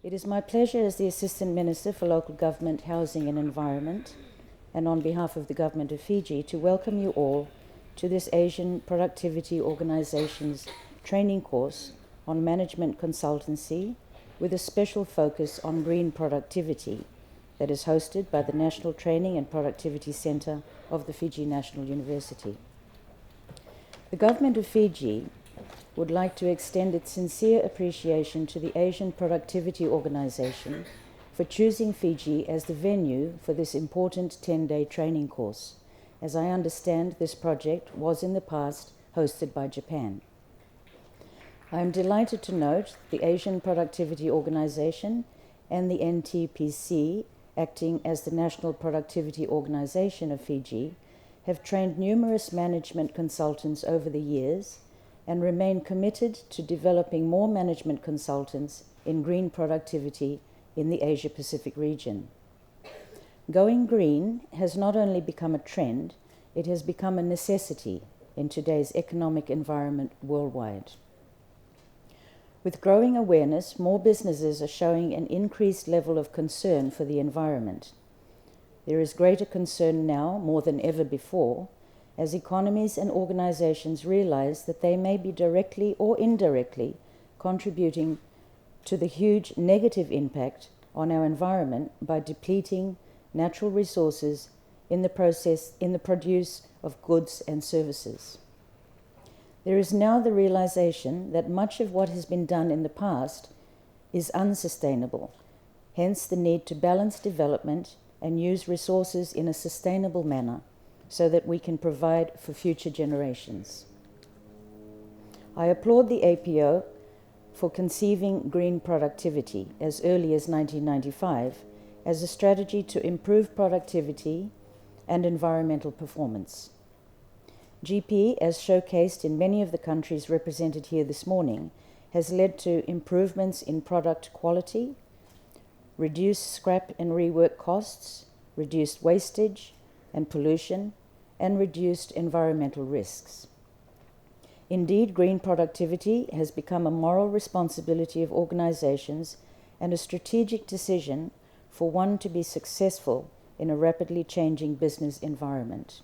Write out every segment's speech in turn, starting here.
It is my pleasure as the Assistant Minister for Local Government, Housing and Environment, and on behalf of the Government of Fiji, to welcome you all to this Asian Productivity Organisation's training course on Management Consultancy with a special focus on green productivity that is hosted by the National Training and Productivity Centre of the Fiji National University. The Government of Fiji would like to extend its sincere appreciation to the Asian Productivity Organisation for choosing Fiji as the venue for this important 10-day training course. As I understand, this project was in the past hosted by Japan. I am delighted to note the Asian Productivity Organisation and the NTPC, acting as the National Productivity Organisation of Fiji, have trained numerous management consultants over the years and remain committed to developing more management consultants in green productivity in the Asia-Pacific region. Going green has not only become a trend, it has become a necessity in today's economic environment worldwide. With growing awareness, more businesses are showing an increased level of concern for the environment. There is greater concern now, more than ever before, as economies and organizations realize that they may be directly or indirectly contributing to the huge negative impact on our environment by depleting natural resources in the produce of goods and services. There is now the realization that much of what has been done in the past is unsustainable, hence the need to balance development and use resources in a sustainable manner so that we can provide for future generations. I applaud the APO for conceiving green productivity as early as 1995 as a strategy to improve productivity and environmental performance. GP, as showcased in many of the countries represented here this morning, has led to improvements in product quality, reduced scrap and rework costs, reduced wastage and pollution, and reduced environmental risks. Indeed, green productivity has become a moral responsibility of organizations and a strategic decision for one to be successful in a rapidly changing business environment.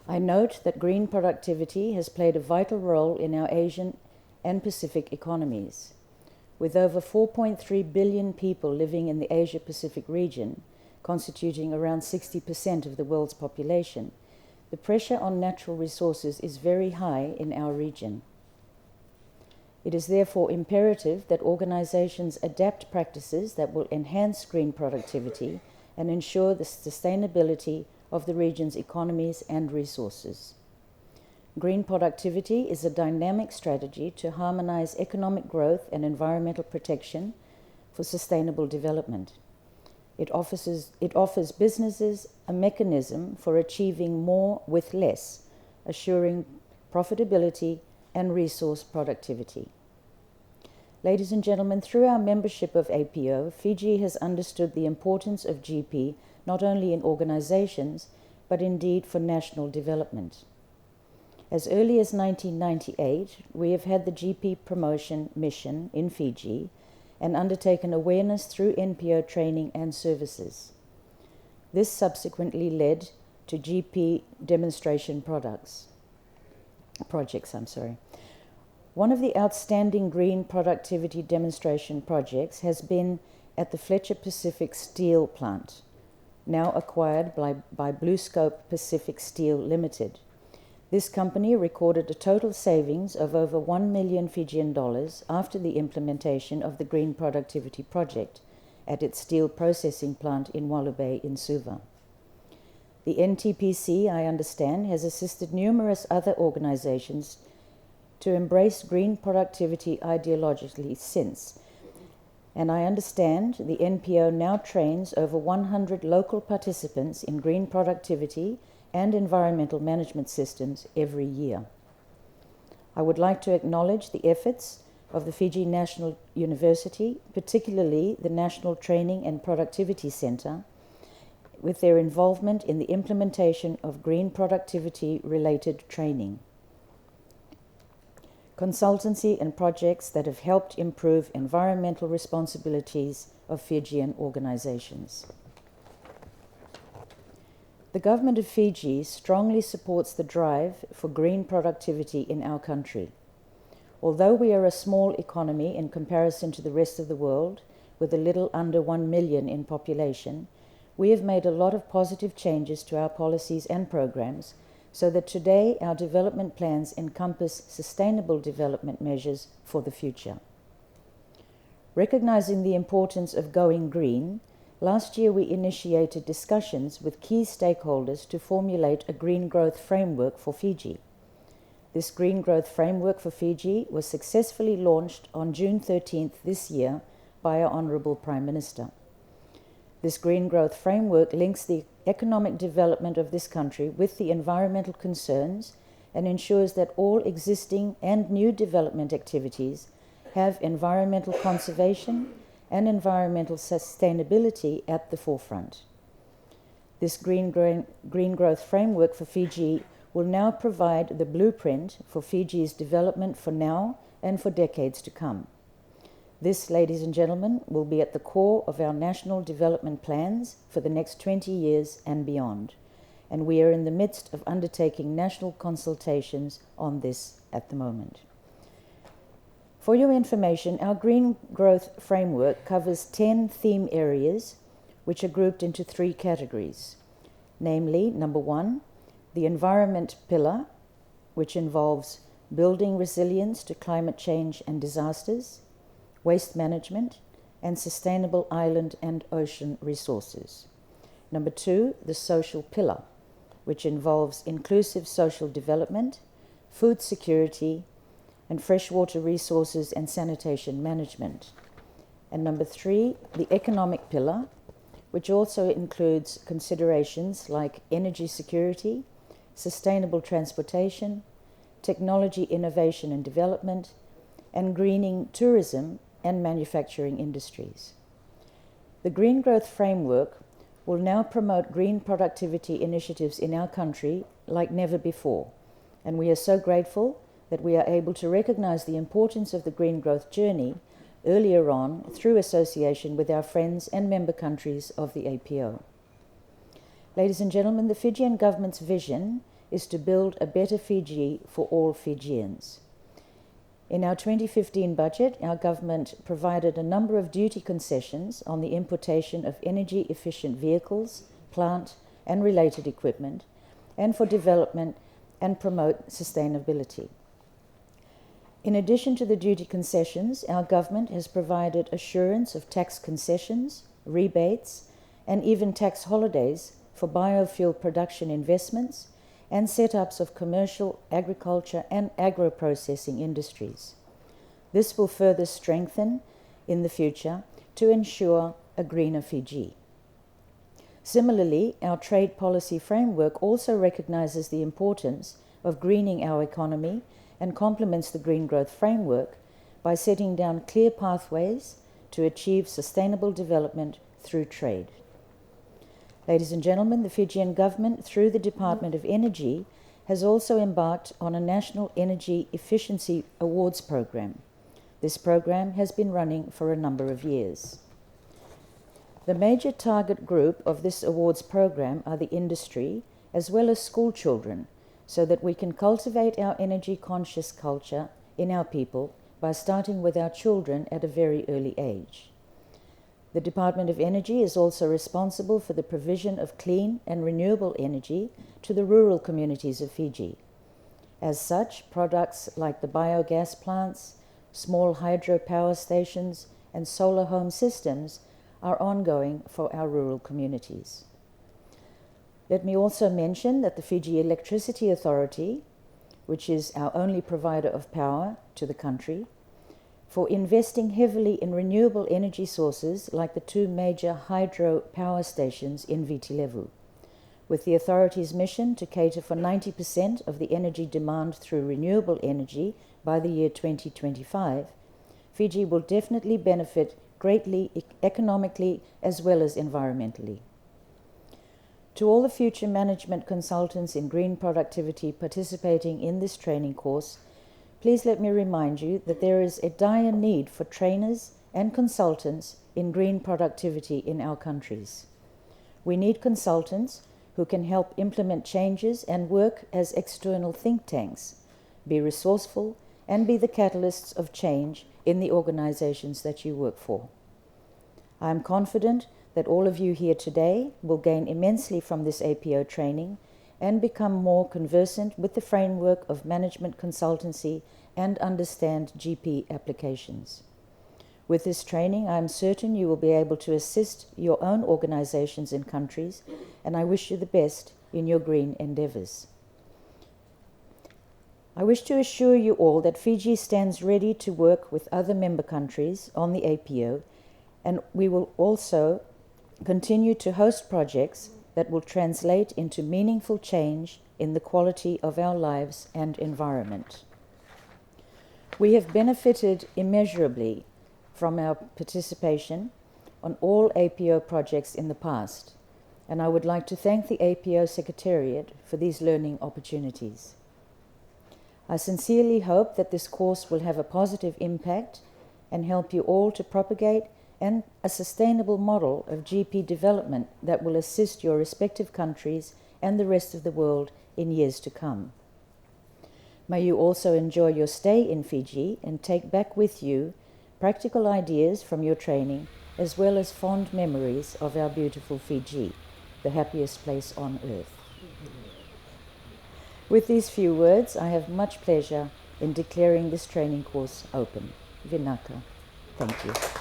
I note that green productivity has played a vital role in our Asian and Pacific economies. With over 4.3 billion people living in the Asia-Pacific region, constituting around 60% of the world's population, the pressure on natural resources is very high in our region. It is therefore imperative that organizations adapt practices that will enhance green productivity and ensure the sustainability of the region's economies and resources. Green productivity is a dynamic strategy to harmonize economic growth and environmental protection for sustainable development. It offers businesses a mechanism for achieving more with less, assuring profitability and resource productivity. Ladies and gentlemen, through our membership of APO, Fiji has understood the importance of GP not only in organizations, but indeed for national development. As early as 1998, we have had the GP promotion mission in Fiji and undertaken awareness through NPO training and services. This subsequently led to GP demonstration projects. One of the outstanding green productivity demonstration projects has been at the Fletcher Pacific Steel plant, now acquired by BlueScope Pacific Steel Limited. This company recorded a total savings of over 1 million Fijian dollars after the implementation of the Green Productivity Project at its steel processing plant in Walubay in Suva. The NTPC, I understand, has assisted numerous other organizations to embrace green productivity ideologically since, and I understand the NPO now trains over 100 local participants in green productivity and environmental management systems every year. I would like to acknowledge the efforts of the Fiji National University, particularly the National Training and Productivity Centre, with their involvement in the implementation of green productivity-related training. consultancy and projects that have helped improve environmental responsibilities of Fijian organizations. The government of Fiji strongly supports the drive for green productivity in our country. Although we are a small economy in comparison to the rest of the world, with a little under 1 million in population, we have made a lot of positive changes to our policies and programs so that today our development plans encompass sustainable development measures for the future. Recognizing the importance of going green, last year we initiated discussions with key stakeholders to formulate a green growth framework for Fiji. This green growth framework for Fiji was successfully launched on June 13th this year by our Honourable Prime Minister. This green growth framework links the economic development of this country with the environmental concerns and ensures that all existing and new development activities have environmental conservation and environmental sustainability at the forefront. This green growth framework for Fiji will now provide the blueprint for Fiji's development for now and for decades to come. This, ladies and gentlemen, will be at the core of our national development plans for the next 20 years and beyond, and we are in the midst of undertaking national consultations on this at the moment. For your information, our Green Growth Framework covers 10 theme areas which are grouped into 3 categories, namely, number 1, the environment pillar, which involves building resilience to climate change and disasters, waste management, and sustainable island and ocean resources. Number 2, the social pillar, which involves inclusive social development, food security, and freshwater resources and sanitation management. And number 3, the economic pillar, which also includes considerations like energy security, sustainable transportation, technology innovation and development, and greening tourism and manufacturing industries. The Green Growth Framework will now promote green productivity initiatives in our country like never before, and we are so grateful that we are able to recognize the importance of the green growth journey earlier on through association with our friends and member countries of the APO. Ladies and gentlemen, the Fijian government's vision is to build a better Fiji for all Fijians. In our 2015 budget, our government provided a number of duty concessions on the importation of energy-efficient vehicles, plant and related equipment, and for development and promote sustainability. In addition to the duty concessions, our government has provided assurance of tax concessions, rebates, and even tax holidays for biofuel production investments and setups of commercial, agriculture, and agro-processing industries. This will further strengthen in the future to ensure a greener Fiji. Similarly, our trade policy framework also recognizes the importance of greening our economy and complements the Green Growth Framework by setting down clear pathways to achieve sustainable development through trade. Ladies and gentlemen, the Fijian government, through the Department of Energy, has also embarked on a National Energy Efficiency Awards program. This program has been running for a number of years. The major target group of this awards program are the industry as well as school children, so that we can cultivate our energy-conscious culture in our people by starting with our children at a very early age. The Department of Energy is also responsible for the provision of clean and renewable energy to the rural communities of Fiji. As such, products like the biogas plants, small hydropower stations, and solar home systems are ongoing for our rural communities. Let me also mention that the Fiji Electricity Authority, which is our only provider of power to the country, for investing heavily in renewable energy sources like the 2 major hydro power stations in Viti Levu. With the authority's mission to cater for 90% of the energy demand through renewable energy by the year 2025, Fiji will definitely benefit greatly economically as well as environmentally. To all the future management consultants in green productivity participating in this training course, please let me remind you that there is a dire need for trainers and consultants in green productivity in our countries. We need consultants who can help implement changes and work as external think tanks, be resourceful, and be the catalysts of change in the organizations that you work for. I am confident that all of you here today will gain immensely from this APO training and become more conversant with the framework of management consultancy and understand GP applications. With this training, I am certain you will be able to assist your own organizations and countries, and I wish you the best in your green endeavors. I wish to assure you all that Fiji stands ready to work with other member countries on the APO, and we will also continue to host projects that will translate into meaningful change in the quality of our lives and environment. We have benefited immeasurably from our participation on all APO projects in the past, and I would like to thank the APO Secretariat for these learning opportunities. I sincerely hope that this course will have a positive impact and help you all to propagate a sustainable model of GP development that will assist your respective countries and the rest of the world in years to come. May you also enjoy your stay in Fiji and take back with you practical ideas from your training, as well as fond memories of our beautiful Fiji, the happiest place on earth. With these few words, I have much pleasure in declaring this training course open. Vinaka. Thank you.